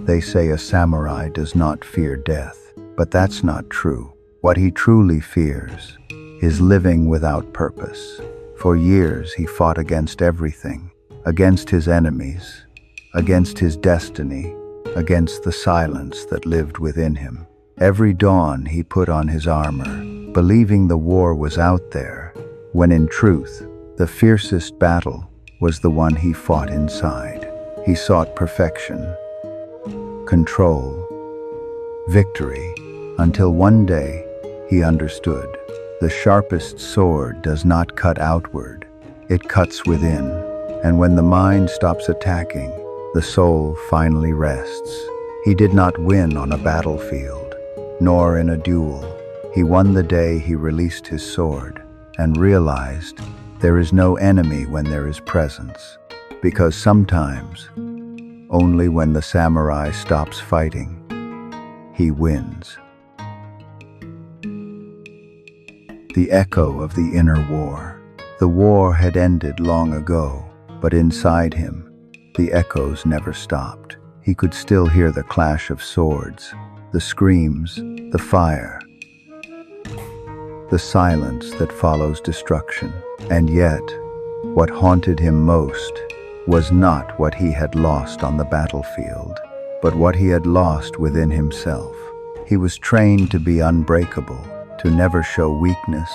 They say a samurai does not fear death, but that's not true. What he truly fears is living without purpose. For years he fought against everything, against his enemies, against his destiny, against the silence that lived within him. Every dawn he put on his armor, believing the war was out there, when in truth, the fiercest battle was the one he fought inside. He sought perfection, control, victory, until one day he understood. The sharpest sword does not cut outward, it cuts within. And when the mind stops attacking, the soul finally rests. He did not win on a battlefield, nor in a duel. He won the day he released his sword and realized there is no enemy when there is presence. Because sometimes, only when the samurai stops fighting, he wins. The echo of the inner war. The war had ended long ago, but inside him, the echoes never stopped. He could still hear the clash of swords, the screams, the fire, the silence that follows destruction. And yet, what haunted him most was not what he had lost on the battlefield, but what he had lost within himself. He was trained to be unbreakable, to never show weakness,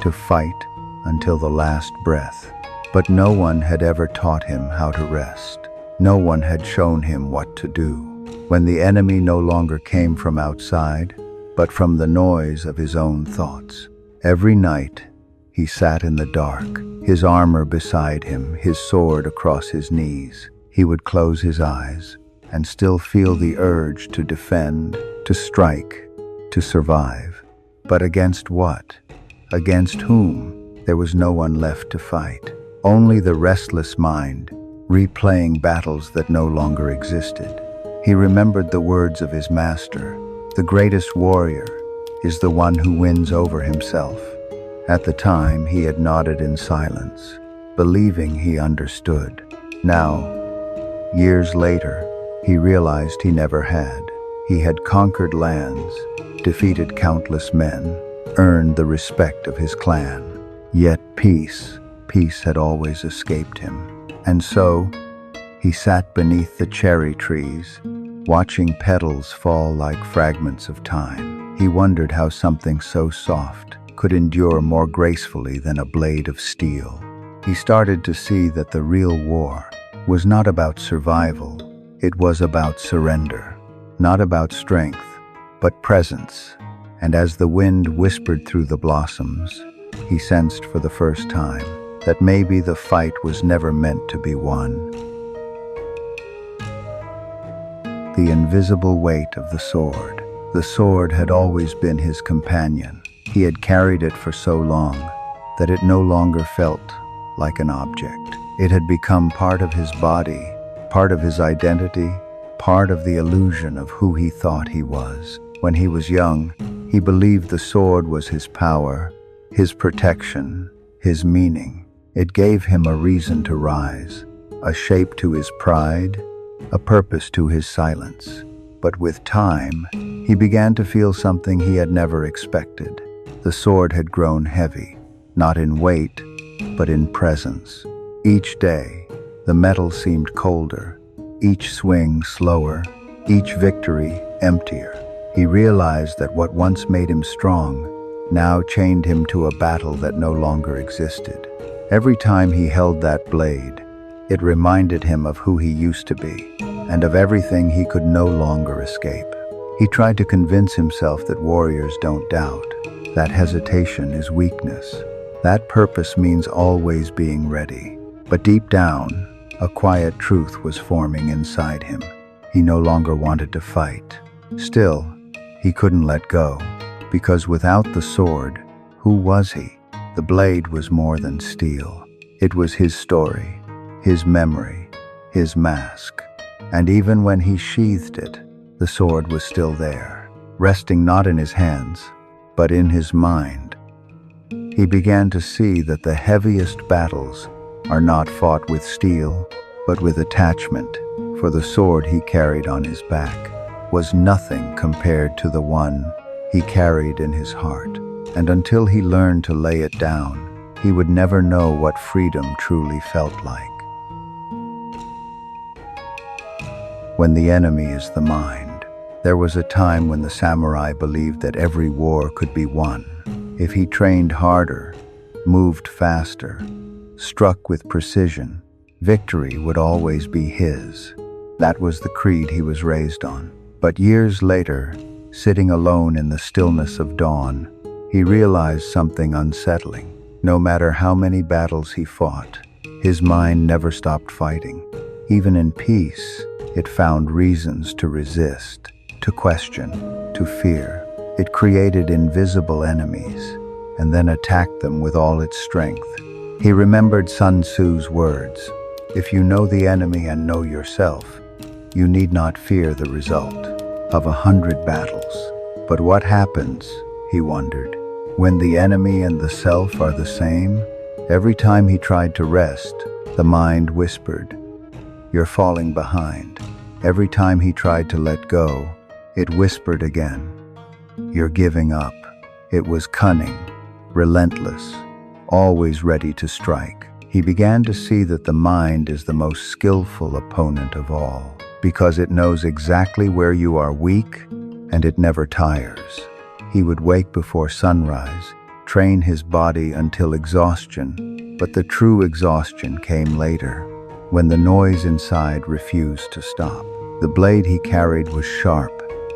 to fight until the last breath. But no one had ever taught him how to rest. No one had shown him what to do. When the enemy no longer came from outside, but from the noise of his own thoughts. Every night, he sat in the dark, his armor beside him, his sword across his knees. He would close his eyes and still feel the urge to defend, to strike, to survive. But against what? Against whom? There was no one left to fight. Only the restless mind, replaying battles that no longer existed. He remembered the words of his master, "The greatest warrior is the one who wins over himself." At the time, he had nodded in silence, believing he understood. Now, years later, he realized he never had. He had conquered lands, defeated countless men, earned the respect of his clan. Yet peace had always escaped him. And so, he sat beneath the cherry trees, watching petals fall like fragments of time. He wondered how something so soft could endure more gracefully than a blade of steel. He started to see that the real war was not about survival, it was about surrender. Not about strength, but presence. And as the wind whispered through the blossoms, he sensed for the first time that maybe the fight was never meant to be won. The invisible weight of the sword. The sword had always been his companion. He had carried it for so long that it no longer felt like an object. It had become part of his body, part of his identity, part of the illusion of who he thought he was. When he was young, he believed the sword was his power, his protection, his meaning. It gave him a reason to rise, a shape to his pride, a purpose to his silence. But with time, he began to feel something he had never expected. The sword had grown heavy, not in weight, but in presence. Each day, the metal seemed colder, each swing slower, each victory emptier. He realized that what once made him strong now chained him to a battle that no longer existed. Every time he held that blade, it reminded him of who he used to be, and of everything he could no longer escape. He tried to convince himself that warriors don't doubt, that hesitation is weakness, that purpose means always being ready. But deep down, a quiet truth was forming inside him. He no longer wanted to fight. Still, he couldn't let go, because without the sword, who was he? The blade was more than steel. It was his story, his memory, his mask. And even when he sheathed it, the sword was still there, resting not in his hands, but in his mind. He began to see that the heaviest battles are not fought with steel, but with attachment, for the sword he carried on his back was nothing compared to the one he carried in his heart. And until he learned to lay it down, he would never know what freedom truly felt like. When the enemy is the mind. There was a time when the samurai believed that every war could be won if he trained harder, moved faster, struck with precision. Victory would always be his. That was the creed he was raised on. But years later, sitting alone in the stillness of dawn, he realized something unsettling. No matter how many battles he fought, his mind never stopped fighting. Even in peace, it found reasons to resist, to question, to fear. It created invisible enemies and then attacked them with all its strength. He remembered Sun Tzu's words, "If you know the enemy and know yourself, you need not fear the result of 100 battles." But what happens, he wondered, when the enemy and the self are the same? Every time he tried to rest, the mind whispered, "You're falling behind." Every time he tried to let go, it whispered again, "You're giving up." It was cunning, relentless, always ready to strike. He began to see that the mind is the most skillful opponent of all, because it knows exactly where you are weak, and it never tires. He would wake before sunrise, train his body until exhaustion, but the true exhaustion came later, when the noise inside refused to stop. The blade he carried was sharp,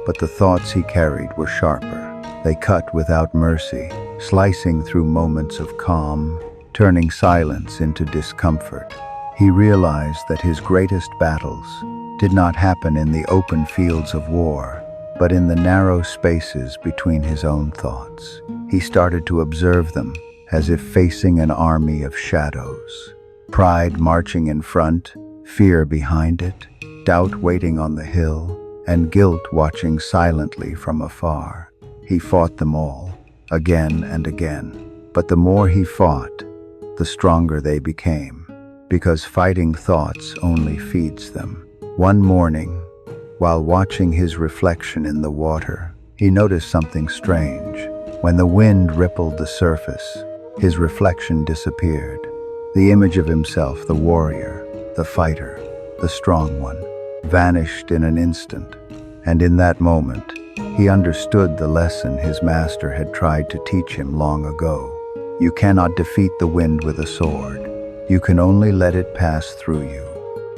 but the thoughts he carried were sharper. They cut without mercy, slicing through moments of calm, turning silence into discomfort. He realized that his greatest battles did not happen in the open fields of war, but in the narrow spaces between his own thoughts. He started to observe them, as if facing an army of shadows. Pride marching in front, fear behind it, doubt waiting on the hill, and guilt watching silently from afar. He fought them all, again and again. But the more he fought, the stronger they became, because fighting thoughts only feeds them. One morning, while watching his reflection in the water, he noticed something strange. When the wind rippled the surface, his reflection disappeared. The image of himself, the warrior, the fighter, the strong one, vanished in an instant. And in that moment, he understood the lesson his master had tried to teach him long ago. You cannot defeat the wind with a sword. You can only let it pass through you.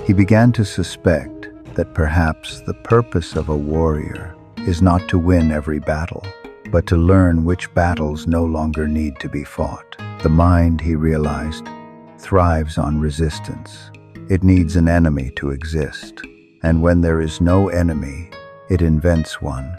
He began to suspect that perhaps the purpose of a warrior is not to win every battle, but to learn which battles no longer need to be fought. The mind, he realized, thrives on resistance. It needs an enemy to exist, and when there is no enemy, it invents one.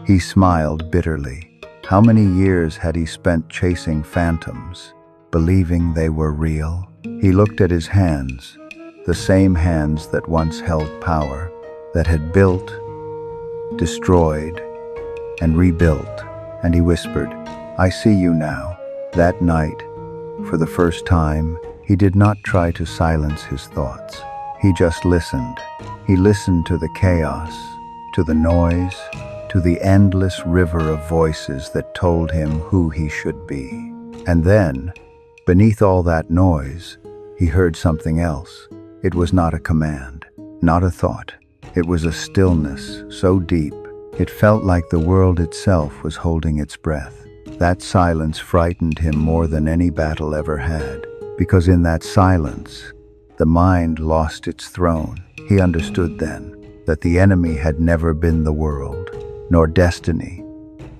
He smiled bitterly. How many years had he spent chasing phantoms, believing they were real? He looked at his hands, the same hands that once held power, that had built, destroyed, and rebuilt, and he whispered, "I see you now." That night, for the first time, he did not try to silence his thoughts. He just listened. He listened to the chaos, to the noise, to the endless river of voices that told him who he should be. And then, beneath all that noise, he heard something else. It was not a command, not a thought. It was a stillness so deep, it felt like the world itself was holding its breath. That silence frightened him more than any battle ever had, because in that silence, the mind lost its throne. He understood then that the enemy had never been the world, nor destiny,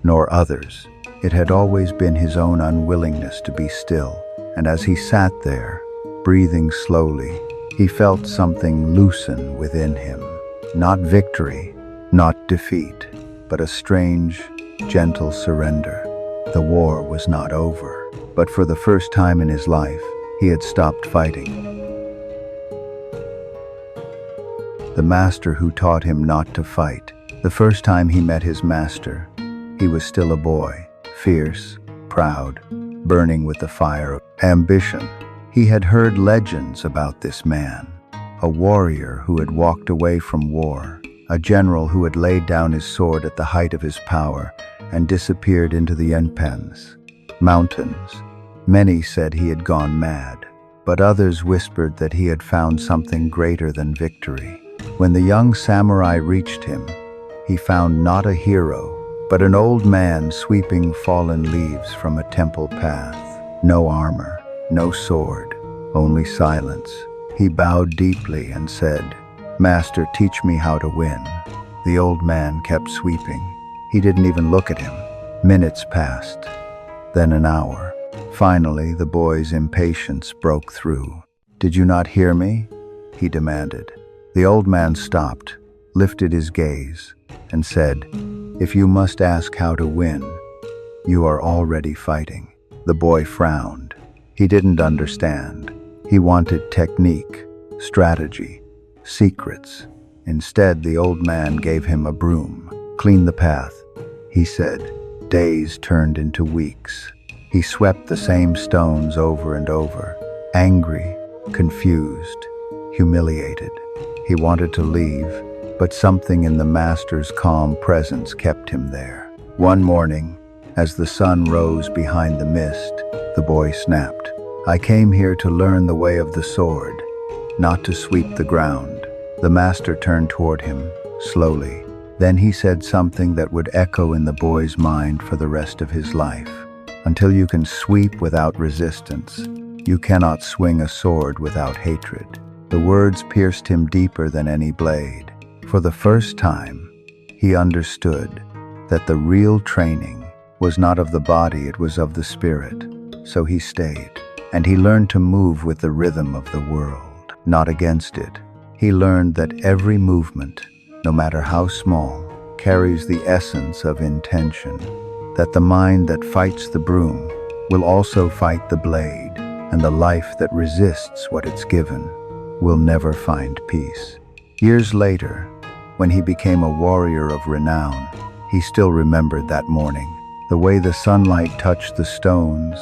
nor others. It had always been his own unwillingness to be still. And as he sat there, breathing slowly, he felt something loosen within him. Not victory, not defeat, but a strange, gentle surrender. The war was not over, but for the first time in his life, he had stopped fighting. The master who taught him not to fight. The first time he met his master, he was still a boy, fierce, proud, burning with the fire of ambition. He had heard legends about this man, a warrior who had walked away from war, a general who had laid down his sword at the height of his power and disappeared into the Enpens mountains. Many said he had gone mad, but others whispered that he had found something greater than victory. When the young samurai reached him, he found not a hero, but an old man sweeping fallen leaves from a temple path. No armor, no sword, only silence. He bowed deeply and said, "Master, teach me how to win." The old man kept sweeping. He didn't even look at him. Minutes passed, then an hour. Finally, the boy's impatience broke through. "Did you not hear me?" he demanded. The old man stopped, lifted his gaze, and said, "If you must ask how to win, you are already fighting." The boy frowned. He didn't understand. He wanted technique, strategy, secrets. Instead, the old man gave him a broom. "Clean the path," he said. Days turned into weeks. He swept the same stones over and over, angry, confused, humiliated. He wanted to leave, but something in the master's calm presence kept him there. One morning, as the sun rose behind the mist, the boy snapped, "I came here to learn the way of the sword, not to sweep the ground." The master turned toward him, slowly. Then he said something that would echo in the boy's mind for the rest of his life. "Until you can sweep without resistance, you cannot swing a sword without hatred." The words pierced him deeper than any blade. For the first time, he understood that the real training was not of the body, it was of the spirit. So he stayed, and he learned to move with the rhythm of the world, not against it. He learned that every movement, no matter how small, carries the essence of intention, that the mind that fights the broom will also fight the blade, and the life that resists what it's given will never find peace. Years later, when he became a warrior of renown, he still remembered that morning, the way the sunlight touched the stones,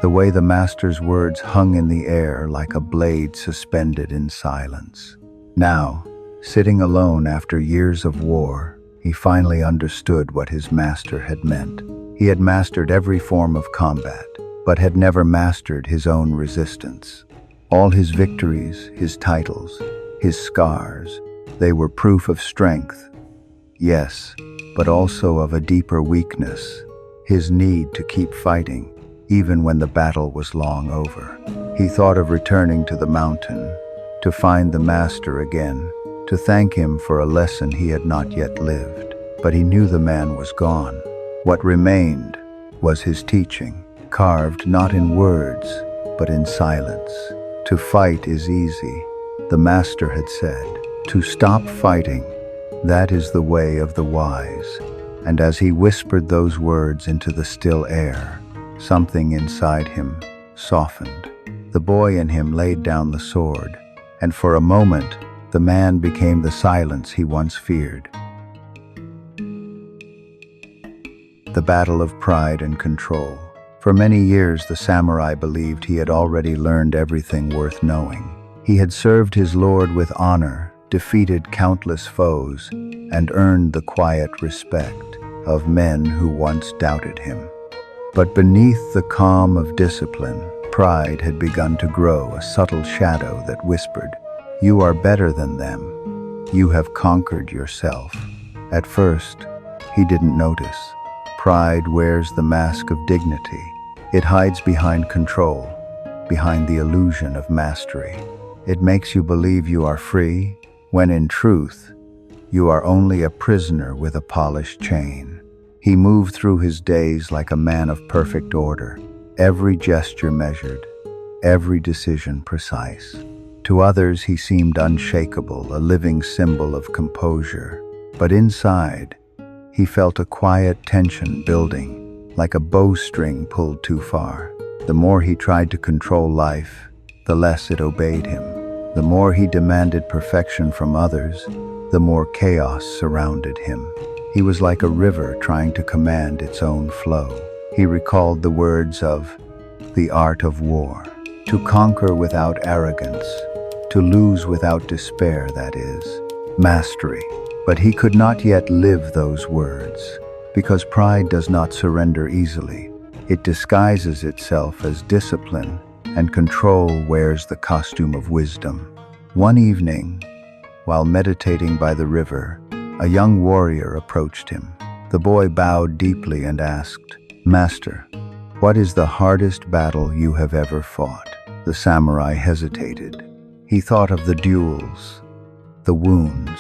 the way the master's words hung in the air like a blade suspended in silence. Now, sitting alone after years of war, he finally understood what his master had meant. He had mastered every form of combat, but had never mastered his own resistance. All his victories, his titles, his scars, they were proof of strength, yes, but also of a deeper weakness, his need to keep fighting, even when the battle was long over. He thought of returning to the mountain, to find the master again, to thank him for a lesson he had not yet lived. But he knew the man was gone. What remained was his teaching, carved not in words, but in silence. To fight is easy, the master had said. To stop fighting, that is the way of the wise. And as he whispered those words into the still air, something inside him softened. The boy in him laid down the sword, and for a moment, the man became the silence he once feared. The battle of pride and control. For many years, the samurai believed he had already learned everything worth knowing. He had served his lord with honor, defeated countless foes, and earned the quiet respect of men who once doubted him. But beneath the calm of discipline, pride had begun to grow, a subtle shadow that whispered, "You are better than them. You have conquered yourself." At first, he didn't notice. Pride wears the mask of dignity. It hides behind control, behind the illusion of mastery. It makes you believe you are free, when in truth, you are only a prisoner with a polished chain. He moved through his days like a man of perfect order, every gesture measured, every decision precise. To others, he seemed unshakable, a living symbol of composure. But inside, he felt a quiet tension building, like a bowstring pulled too far. The more he tried to control life, the less it obeyed him. The more he demanded perfection from others, the more chaos surrounded him. He was like a river trying to command its own flow. He recalled the words of the art of war: to conquer without arrogance, To lose without despair, that is. Mastery. But he could not yet live those words, because pride does not surrender easily. It disguises itself as discipline, and control wears the costume of wisdom. One evening, while meditating by the river, a young warrior approached him. The boy bowed deeply and asked, "Master, what is the hardest battle you have ever fought?" The samurai hesitated. He thought of the duels, the wounds,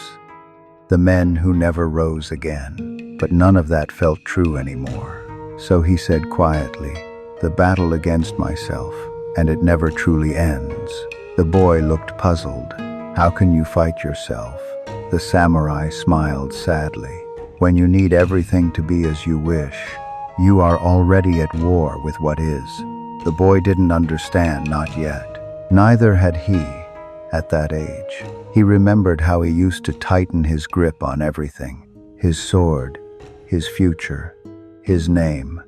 the men who never rose again. But none of that felt true anymore. So he said quietly, "The battle against myself, and it never truly ends." The boy looked puzzled. "How can you fight yourself?" The samurai smiled sadly. "When you need everything to be as you wish, you are already at war with what is." The boy didn't understand, not yet. Neither had he, at that age. He remembered how he used to tighten his grip on everything. His sword, his future, his name,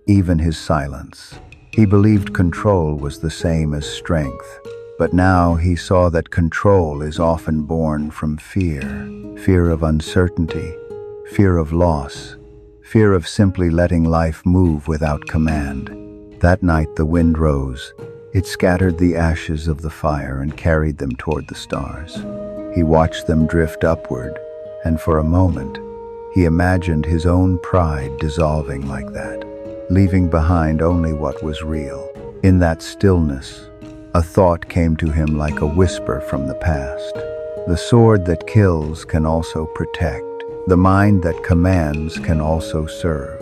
even his silence. He believed control was the same as strength. But now he saw that control is often born from fear. Fear of uncertainty, fear of loss, fear of simply letting life move without command. That night the wind rose. It scattered the ashes of the fire and carried them toward the stars. He watched them drift upward, and for a moment, he imagined his own pride dissolving like that, leaving behind only what was real. In that stillness, a thought came to him like a whisper from the past. The sword that kills can also protect. The mind that commands can also serve.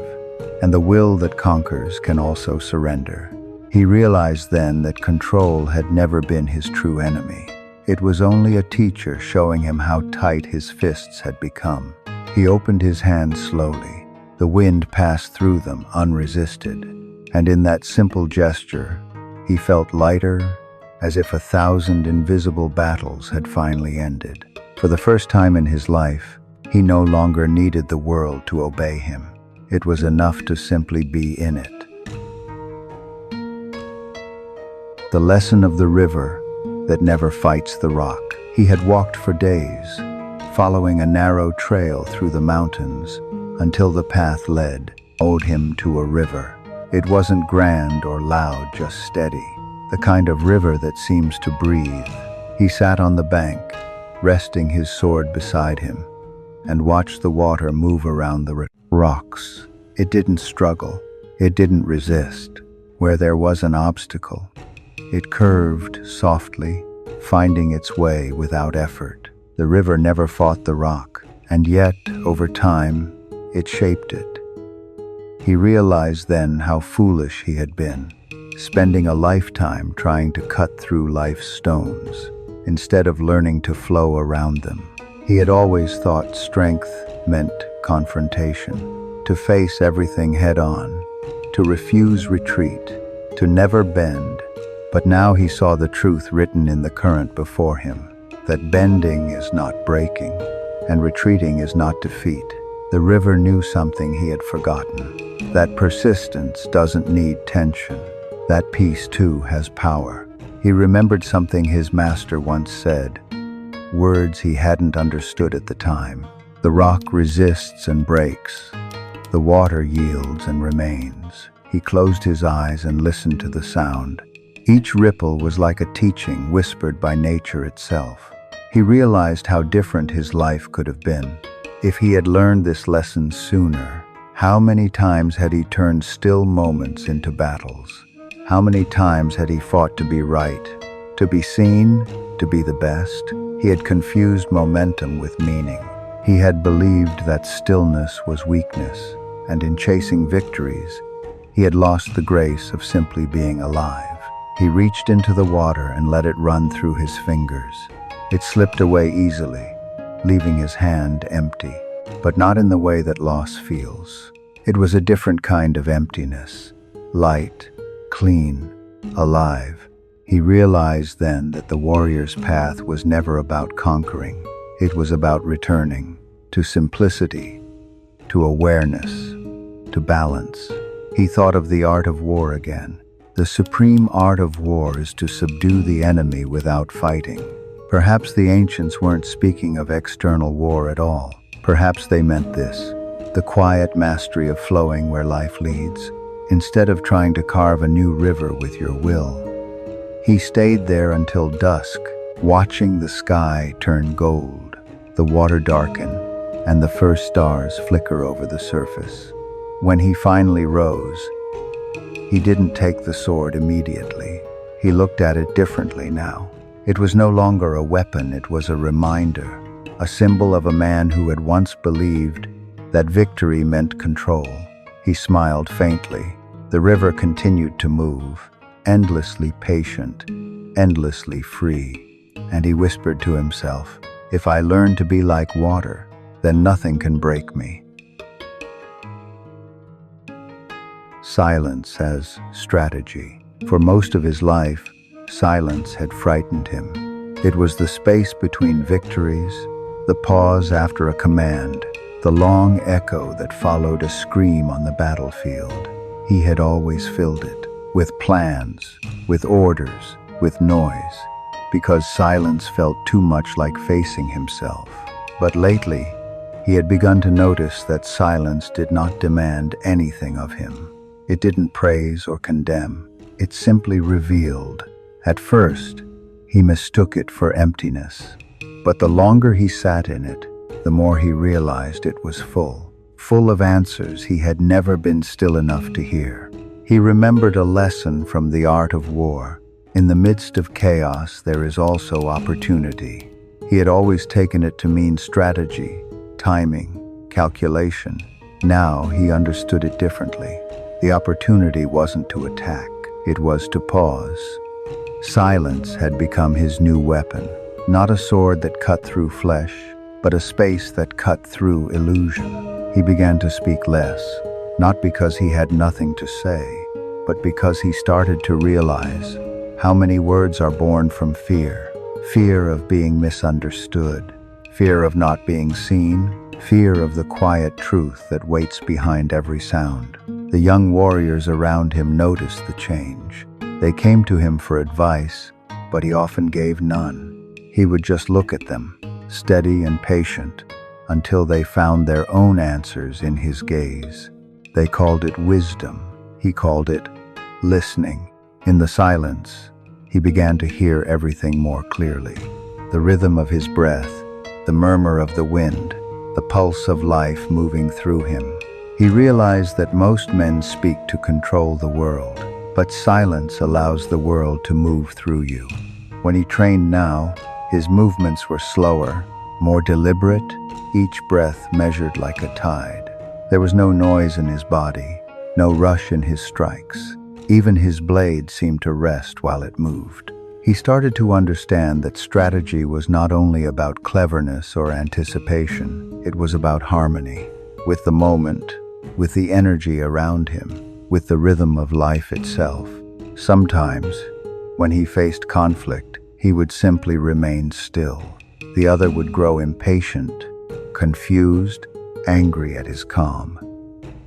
And the will that conquers can also surrender. He realized then that control had never been his true enemy. It was only a teacher showing him how tight his fists had become. He opened his hands slowly. The wind passed through them unresisted. And in that simple gesture, he felt lighter, as if 1,000 invisible battles had finally ended. For the first time in his life, he no longer needed the world to obey him. It was enough to simply be in it. The lesson of the river that never fights the rock. He had walked for days, following a narrow trail through the mountains, until the path owed him to a river. It wasn't grand or loud, just steady, the kind of river that seems to breathe. He sat on the bank, resting his sword beside him, and watched the water move around the rocks. It didn't struggle. It didn't resist. Where there was an obstacle, it curved softly, finding its way without effort. The river never fought the rock, and yet, over time, it shaped it. He realized then how foolish he had been, spending a lifetime trying to cut through life's stones, instead of learning to flow around them. He had always thought strength meant confrontation, to face everything head-on, to refuse retreat, to never bend. But now he saw the truth written in the current before him, that bending is not breaking, and retreating is not defeat. The river knew something he had forgotten, that persistence doesn't need tension, that peace too has power. He remembered something his master once said, words he hadn't understood at the time. The rock resists and breaks. The water yields and remains. He closed his eyes and listened to the sound. Each ripple was like a teaching whispered by nature itself. He realized how different his life could have been if he had learned this lesson sooner. How many times had he turned still moments into battles? How many times had he fought to be right, to be seen, to be the best? He had confused momentum with meaning. He had believed that stillness was weakness, and in chasing victories, he had lost the grace of simply being alive. He reached into the water and let it run through his fingers. It slipped away easily, leaving his hand empty, but not in the way that loss feels. It was a different kind of emptiness, light, clean, alive. He realized then that the warrior's path was never about conquering. It was about returning to simplicity, to awareness, to balance. He thought of the art of war again. The supreme art of war is to subdue the enemy without fighting, Perhaps the ancients weren't speaking of external war at all. Perhaps they meant this, the quiet mastery of flowing where life leads. Instead of trying to carve a new river with your will, he stayed there until dusk, watching the sky turn gold, the water darken, and the first stars flicker over the surface. When he finally rose, he didn't take the sword immediately. He looked at it differently now. It was no longer a weapon, it was a reminder, a symbol of a man who had once believed that victory meant control. He smiled faintly. The river continued to move, endlessly patient, endlessly free. And he whispered to himself, "If I learn to be like water, then nothing can break me." Silence as strategy. For most of his life, silence had frightened him. It was the space between victories, the pause after a command, the long echo that followed a scream on the battlefield. He had always filled it, with plans, with orders, with noise, because silence felt too much like facing himself. But lately, he had begun to notice that silence did not demand anything of him. It didn't praise or condemn. It simply revealed. At first, he mistook it for emptiness. But the longer he sat in it, the more he realized it was full of answers he had never been still enough to hear. He remembered a lesson from the art of war. In the midst of chaos, there is also opportunity. He had always taken it to mean strategy, timing, calculation. Now he understood it differently. The opportunity wasn't to attack, it was to pause. Silence had become his new weapon, not a sword that cut through flesh, but a space that cut through illusion. He began to speak less, not because he had nothing to say, but because he started to realize how many words are born from fear. Fear of being misunderstood, fear of not being seen, fear of the quiet truth that waits behind every sound. The young warriors around him noticed the change. They came to him for advice, but he often gave none. He would just look at them, steady and patient, until they found their own answers in his gaze. They called it wisdom. He called it listening. In the silence, he began to hear everything more clearly. The rhythm of his breath, the murmur of the wind, the pulse of life moving through him. He realized that most men speak to control the world, but silence allows the world to move through you. When he trained now, his movements were slower, more deliberate, each breath measured like a tide. There was no noise in his body, no rush in his strikes. Even his blade seemed to rest while it moved. He started to understand that strategy was not only about cleverness or anticipation, it was about harmony, with the moment, with the energy around him, with the rhythm of life itself. Sometimes, when he faced conflict, he would simply remain still. The other would grow impatient, confused, angry at his calm.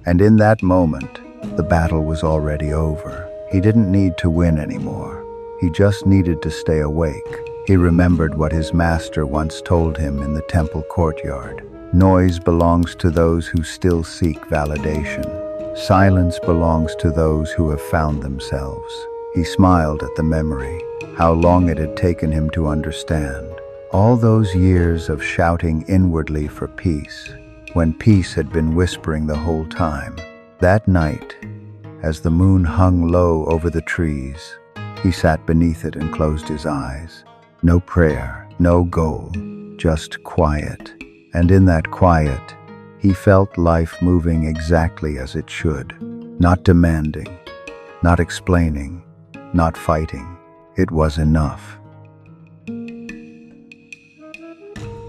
And in that moment, the battle was already over. He didn't need to win anymore. He just needed to stay awake. He remembered what his master once told him in the temple courtyard. Noise belongs to those who still seek validation. Silence belongs to those who have found themselves. He smiled at the memory, how long it had taken him to understand. All those years of shouting inwardly for peace, when peace had been whispering the whole time. That night, as the moon hung low over the trees, he sat beneath it and closed his eyes. No prayer, no goal, just quiet. And in that quiet, he felt life moving exactly as it should. Not demanding, not explaining, not fighting. It was enough.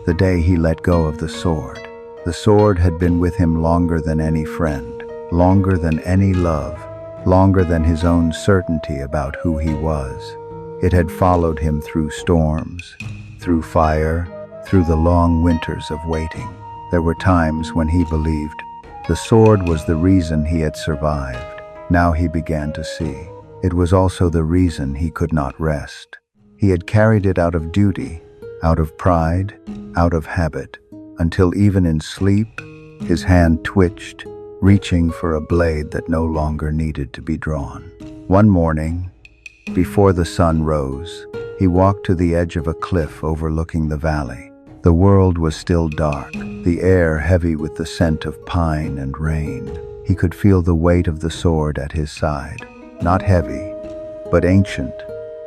The day he let go of the sword. The sword had been with him longer than any friend, longer than any love, longer than his own certainty about who he was. It had followed him through storms, through fire, through the long winters of waiting. There were times when he believed the sword was the reason he had survived. Now he began to see. It was also the reason he could not rest. He had carried it out of duty, out of pride, out of habit, until even in sleep, his hand twitched, reaching for a blade that no longer needed to be drawn. One morning, before the sun rose, he walked to the edge of a cliff overlooking the valley. The world was still dark, the air heavy with the scent of pine and rain. He could feel the weight of the sword at his side, not heavy, but ancient,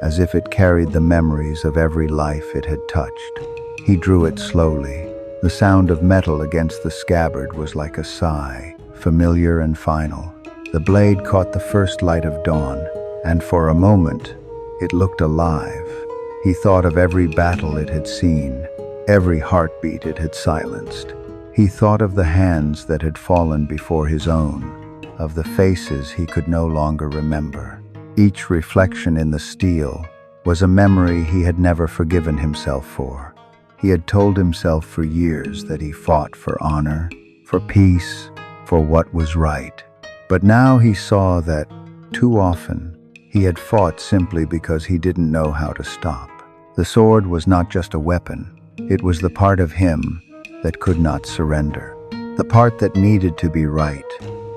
as if it carried the memories of every life it had touched. He drew it slowly. The sound of metal against the scabbard was like a sigh, familiar and final. The blade caught the first light of dawn, and for a moment, it looked alive. He thought of every battle it had seen, every heartbeat it had silenced. He thought of the hands that had fallen before his own, of the faces he could no longer remember. Each reflection in the steel was a memory he had never forgiven himself for. He had told himself for years that he fought for honor, for peace, for what was right. But now he saw that, too often, he had fought simply because he didn't know how to stop. The sword was not just a weapon, it was the part of him that could not surrender. The part that needed to be right,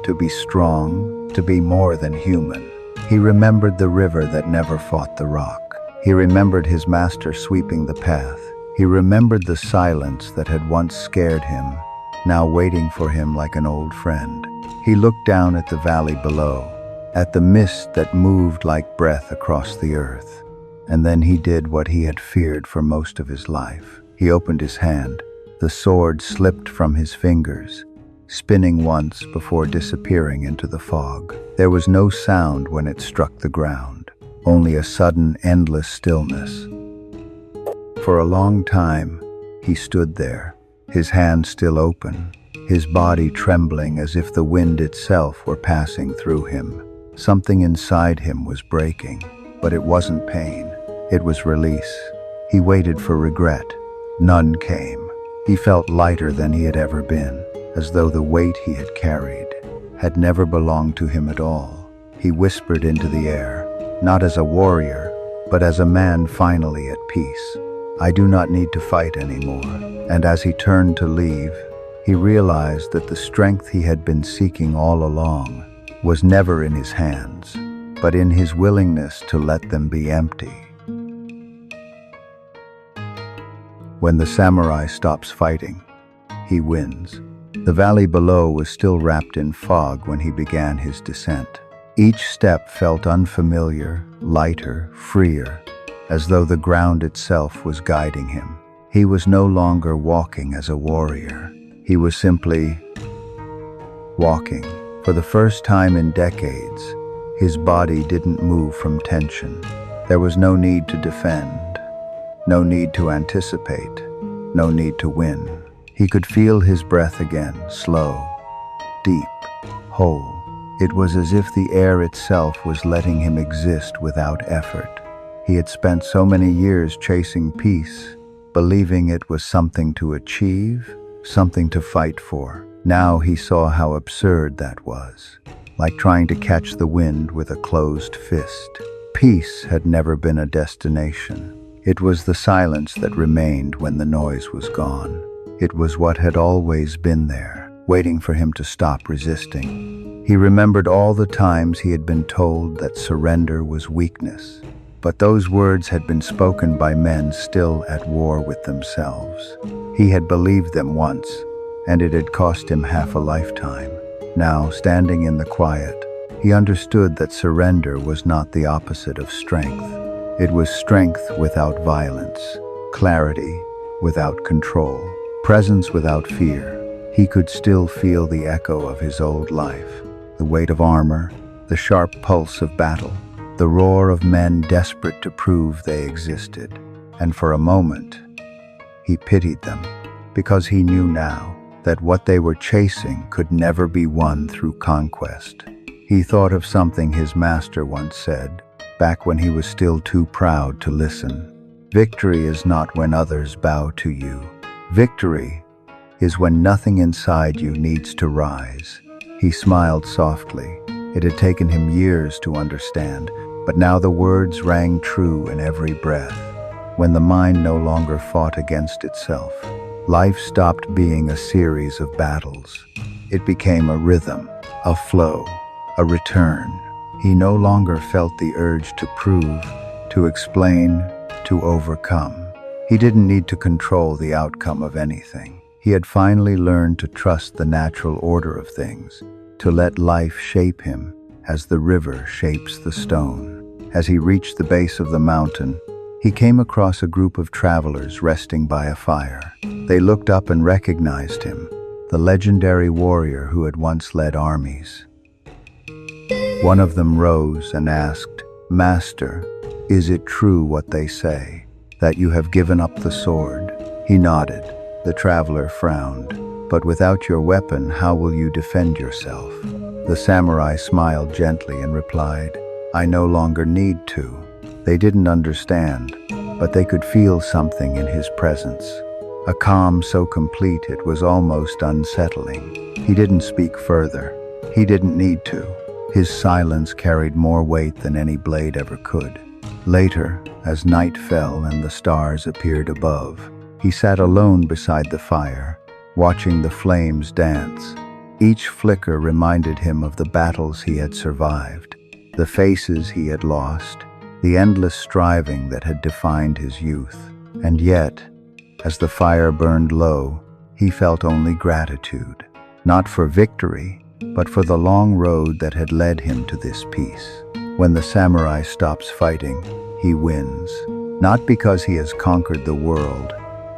to be strong, to be more than human. He remembered the river that never fought the rock. He remembered his master sweeping the path. He remembered the silence that had once scared him, now waiting for him like an old friend. He looked down at the valley below, at the mist that moved like breath across the earth. And then he did what he had feared for most of his life. He opened his hand. The sword slipped from his fingers, spinning once before disappearing into the fog. There was no sound when it struck the ground, only a sudden, endless stillness. For a long time, he stood there, his hand still open, his body trembling as if the wind itself were passing through him. Something inside him was breaking, but it wasn't pain, it was release. He waited for regret. None came. He felt lighter than he had ever been, as though the weight he had carried had never belonged to him at all. He whispered into the air, not as a warrior, but as a man finally at peace. "I do not need to fight anymore." And as he turned to leave, he realized that the strength he had been seeking all along was never in his hands, but in his willingness to let them be empty. When the samurai stops fighting, he wins. The valley below was still wrapped in fog when he began his descent. Each step felt unfamiliar, lighter, freer, as though the ground itself was guiding him. He was no longer walking as a warrior. He was simply walking. For the first time in decades, his body didn't move from tension. There was no need to defend, no need to anticipate, no need to win. He could feel his breath again, slow, deep, whole. It was as if the air itself was letting him exist without effort. He had spent so many years chasing peace, believing it was something to achieve, something to fight for. Now he saw how absurd that was, like trying to catch the wind with a closed fist. Peace had never been a destination. It was the silence that remained when the noise was gone. It was what had always been there, waiting for him to stop resisting. He remembered all the times he had been told that surrender was weakness. But those words had been spoken by men still at war with themselves. He had believed them once, and it had cost him half a lifetime. Now, standing in the quiet, he understood that surrender was not the opposite of strength. It was strength without violence, clarity without control, presence without fear. He could still feel the echo of his old life, the weight of armor, the sharp pulse of battle, the roar of men desperate to prove they existed. And for a moment, he pitied them, because he knew now that what they were chasing could never be won through conquest. He thought of something his master once said, back when he was still too proud to listen. Victory is not when others bow to you. Victory is when nothing inside you needs to rise. He smiled softly. It had taken him years to understand, but now the words rang true in every breath. when the mind no longer fought against itself. Life stopped being a series of battles. It became a rhythm, a flow, a return. He no longer felt the urge to prove, to explain, to overcome. He didn't need to control the outcome of anything. He had finally learned to trust the natural order of things, to let life shape him as the river shapes the stone. As he reached the base of the mountain, he came across a group of travelers resting by a fire. They looked up and recognized him, the legendary warrior who had once led armies. One of them rose and asked, "Master, is it true what they say, that you have given up the sword?" He nodded. The traveler frowned. "But without your weapon, how will you defend yourself?" The samurai smiled gently and replied, "I no longer need to." They didn't understand, but they could feel something in his presence. A calm so complete it was almost unsettling. He didn't speak further. He didn't need to. His silence carried more weight than any blade ever could. Later, as night fell and the stars appeared above, he sat alone beside the fire, watching the flames dance. Each flicker reminded him of the battles he had survived, the faces he had lost, the endless striving that had defined his youth. And yet, as the fire burned low, he felt only gratitude, not for victory, but for the long road that had led him to this peace. When the samurai stops fighting, he wins, not because he has conquered the world,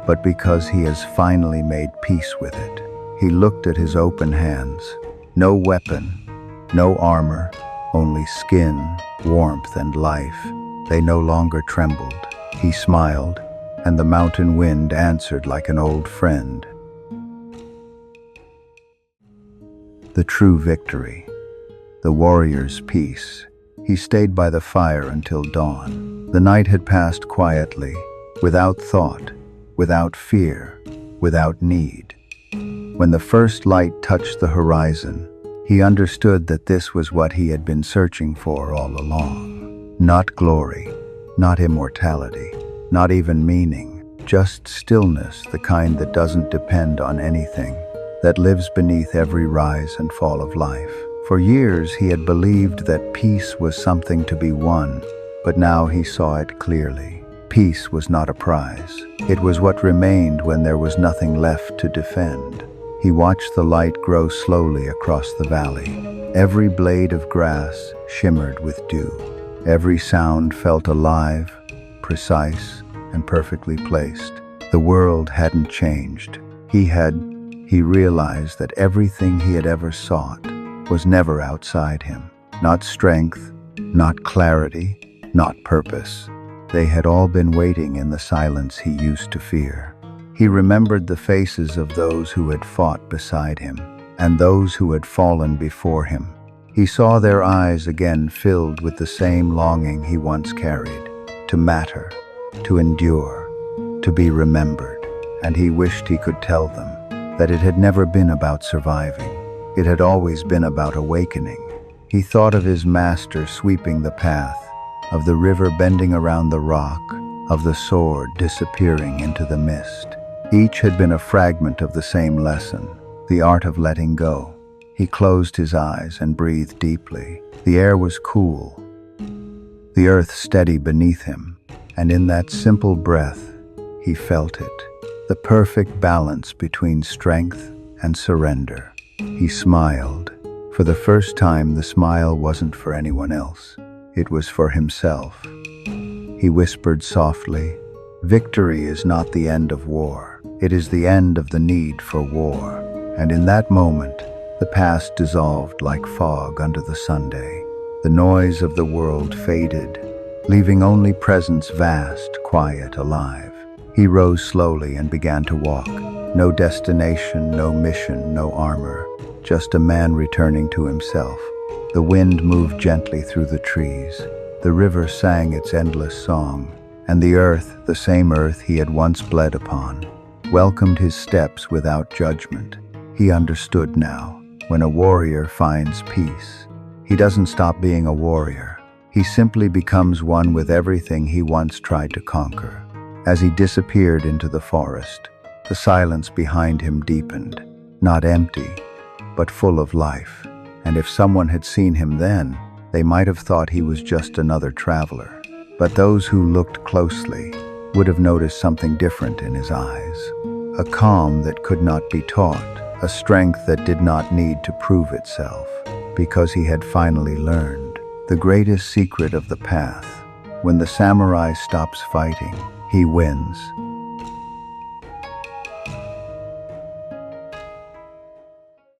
but because he has finally made peace with it. He looked at his open hands. No weapon, no armor, only skin, warmth, and life. They no longer trembled. He smiled, and the mountain wind answered like an old friend. The true victory, the warrior's peace. He stayed by the fire until dawn. The night had passed quietly, without thought, without fear, without need. When the first light touched the horizon, he understood that this was what he had been searching for all along. Not glory, not immortality, not even meaning, just stillness, the kind that doesn't depend on anything, that lives beneath every rise and fall of life. For years he had believed that peace was something to be won, but now he saw it clearly. Peace was not a prize. It was what remained when there was nothing left to defend. He watched the light grow slowly across the valley. Every blade of grass shimmered with dew. Every sound felt alive, precise, and perfectly placed. The world hadn't changed. He realized that everything he had ever sought was never outside him. Not strength, not clarity, not purpose. They had all been waiting in the silence he used to fear. He remembered the faces of those who had fought beside him, and those who had fallen before him. He saw their eyes again filled with the same longing he once carried, to matter, to endure, to be remembered. And he wished he could tell them that it had never been about surviving. It had always been about awakening. He thought of his master sweeping the path, of the river bending around the rock, of the sword disappearing into the mist. Each had been a fragment of the same lesson, the art of letting go. He closed his eyes and breathed deeply. The air was cool, the earth steady beneath him, and in that simple breath, he felt it, the perfect balance between strength and surrender. He smiled. For the first time, the smile wasn't for anyone else. It was for himself. He whispered softly, "Victory is not the end of war. It is the end of the need for war." And in that moment, the past dissolved like fog under the Sunday. The noise of the world faded, leaving only presence vast, quiet, alive. He rose slowly and began to walk. No destination, no mission, no armor, just a man returning to himself. The wind moved gently through the trees. The river sang its endless song, and the earth, the same earth he had once bled upon, welcomed his steps without judgment. He understood now, when a warrior finds peace, he doesn't stop being a warrior. He simply becomes one with everything he once tried to conquer. As he disappeared into the forest, the silence behind him deepened, not empty, but full of life. And if someone had seen him then, they might have thought he was just another traveler. But those who looked closely would have noticed something different in his eyes. A calm that could not be taught, a strength that did not need to prove itself, because he had finally learned the greatest secret of the path. When the samurai stops fighting, he wins.